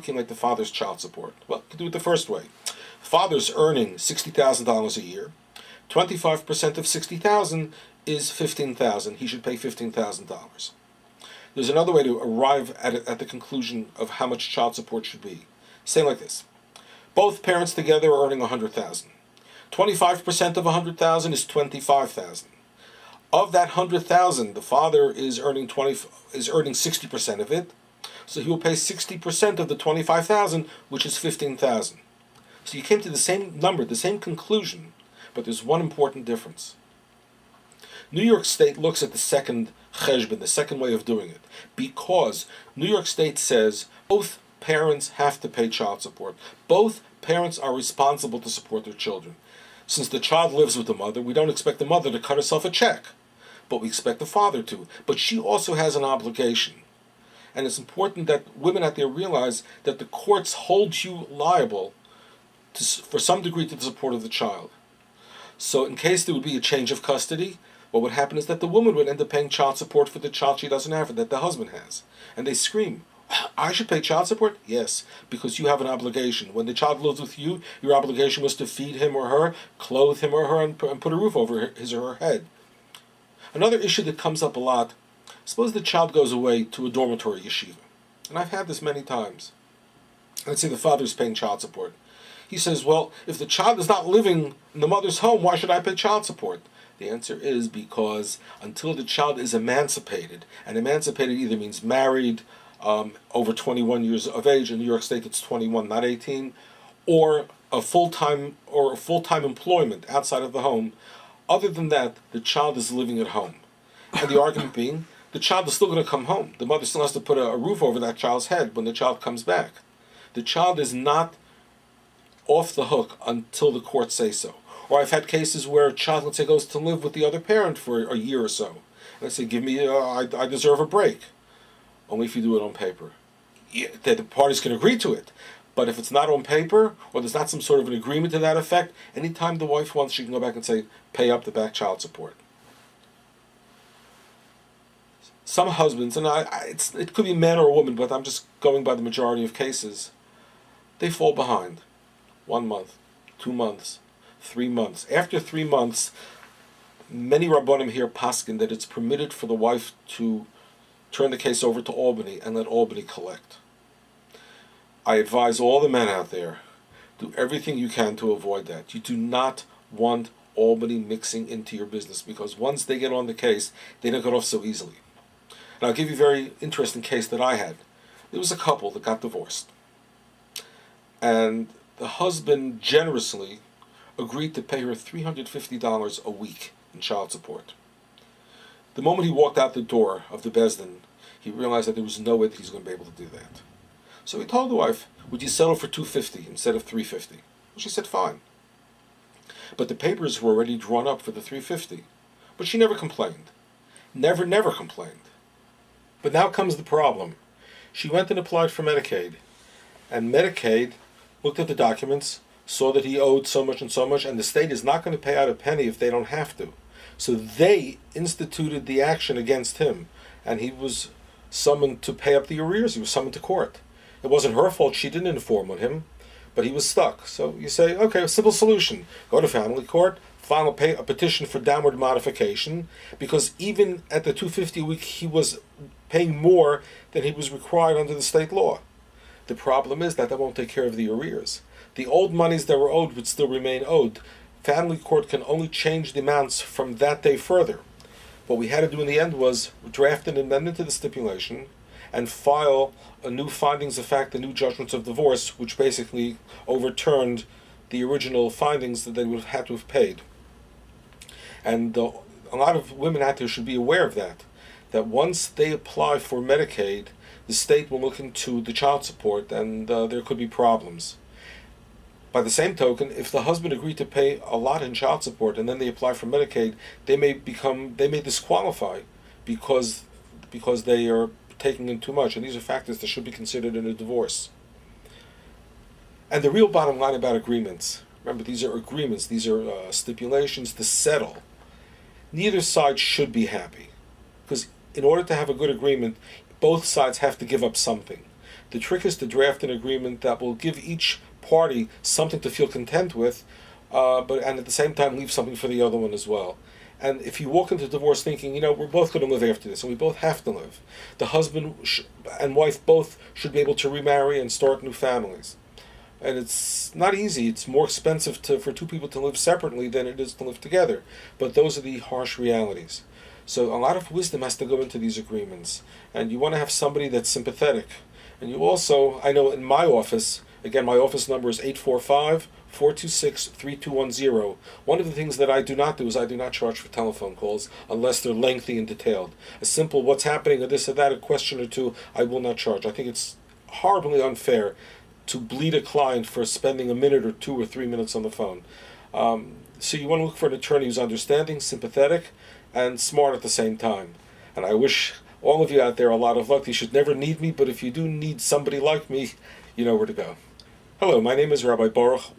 calculate the father's child support? Well, you can do it the first way. Father's earning $60,000 a year. 25% of $60,000 is $15,000. He should pay $15,000. There's another way to arrive at the conclusion of how much child support should be. Say like this. Both parents together are earning $100,000. 25% of $100,000 is $25,000. Of that $100,000, the father is earning 60% of it, so he will pay 60% of the $25,000, which is $15,000. So you came to the same number, the same conclusion, but there's one important difference. New York State looks at the second cheshbon, the second way of doing it, because New York State says both parents have to pay child support. Both parents are responsible to support their children. Since the child lives with the mother, we don't expect the mother to cut herself a check, but we expect the father to. But she also has an obligation. And it's important that women out there realize that the courts hold you liable for some degree to the support of the child. So in case there would be a change of custody, what would happen is that the woman would end up paying child support for the child she doesn't have, or that the husband has. And they scream, I should pay child support? Yes, because you have an obligation. When the child lives with you, your obligation was to feed him or her, clothe him or her, and put a roof over his or her head. Another issue that comes up a lot, suppose the child goes away to a dormitory yeshiva. And I've had this many times. Let's say the father's paying child support. He says, well, if the child is not living in the mother's home, why should I pay child support? The answer is because until the child is emancipated, and emancipated either means married, over 21 years of age, in New York State it's 21, not 18, or a full-time employment outside of the home. Other than that, the child is living at home. And the argument being, the child is still going to come home. The mother still has to put a roof over that child's head when the child comes back. The child is not off the hook until the courts say so. Or I've had cases where a child, let's say, goes to live with the other parent for a year or so. And I say, I deserve a break. Only if you do it on paper. Yeah, the parties can agree to it. But if it's not on paper, or there's not some sort of an agreement to that effect, anytime the wife wants, she can go back and say, pay up the back child support. Some husbands, and it could be a man or a woman, but I'm just going by the majority of cases, they fall behind. 1 month, 2 months, 3 months. After 3 months, many Rabbanim here paskin that it's permitted for the wife to turn the case over to Albany and let Albany collect. I advise all the men out there, do everything you can to avoid that. You do not want Albany mixing into your business, because once they get on the case, they don't get off so easily. And I'll give you a very interesting case that I had. There was a couple that got divorced. And the husband generously agreed to pay her $350 a week in child support. The moment he walked out the door of the Beis Din, he realized that there was no way that he's going to be able to do that. So he told the wife, would you settle for $250 instead of $350? Well, she said, fine. But the papers were already drawn up for the $350. But she never complained. Never complained. But now comes the problem. She went and applied for Medicaid. And Medicaid looked at the documents, saw that he owed so much, and the state is not going to pay out a penny if they don't have to. So they instituted the action against him, and he was summoned to pay up the arrears. He was summoned to court. It wasn't her fault. She didn't inform on him, but he was stuck. So you say, okay, a simple solution. Go to family court, file a petition for downward modification, because even at the $250 a week, he was paying more than he was required under the state law. The problem is that won't take care of the arrears. The old monies that were owed would still remain owed. Family court can only change the amounts from that day further. What we had to do in the end was draft an amendment to the stipulation and file a new findings of fact, the new judgments of divorce, which basically overturned the original findings that they would have had to have paid. And a lot of women out there should be aware of that once they apply for Medicaid, the state will look into the child support, and there could be problems. By the same token, if the husband agreed to pay a lot in child support and then they apply for Medicaid, they may disqualify because they are taking in too much, and these are factors that should be considered in a divorce. And the real bottom line about agreements, remember, these are agreements, these are stipulations to settle. Neither side should be happy, because in order to have a good agreement, both sides have to give up something. The trick is to draft an agreement that will give each party something to feel content with, and at the same time leave something for the other one as well. And if you walk into divorce thinking, we're both going to live after this, and we both have to live, the husband and wife both should be able to remarry and start new families. And it's not easy. It's more expensive for two people to live separately than it is to live together. But those are the harsh realities. So a lot of wisdom has to go into these agreements. And you want to have somebody that's sympathetic. And you also, I know in my office, again, my office number is 845-426-3210. One of the things that I do not do is I do not charge for telephone calls unless they're lengthy and detailed. A simple what's happening or this or that, a question or two, I will not charge. I think it's horribly unfair to bleed a client for spending a minute or 2 or 3 minutes on the phone. So you want to look for an attorney who's understanding, sympathetic, and smart at the same time. And I wish all of you out there a lot of luck. You should never need me, but if you do need somebody like me, you know where to go. Hello, my name is Rabbi Baruch.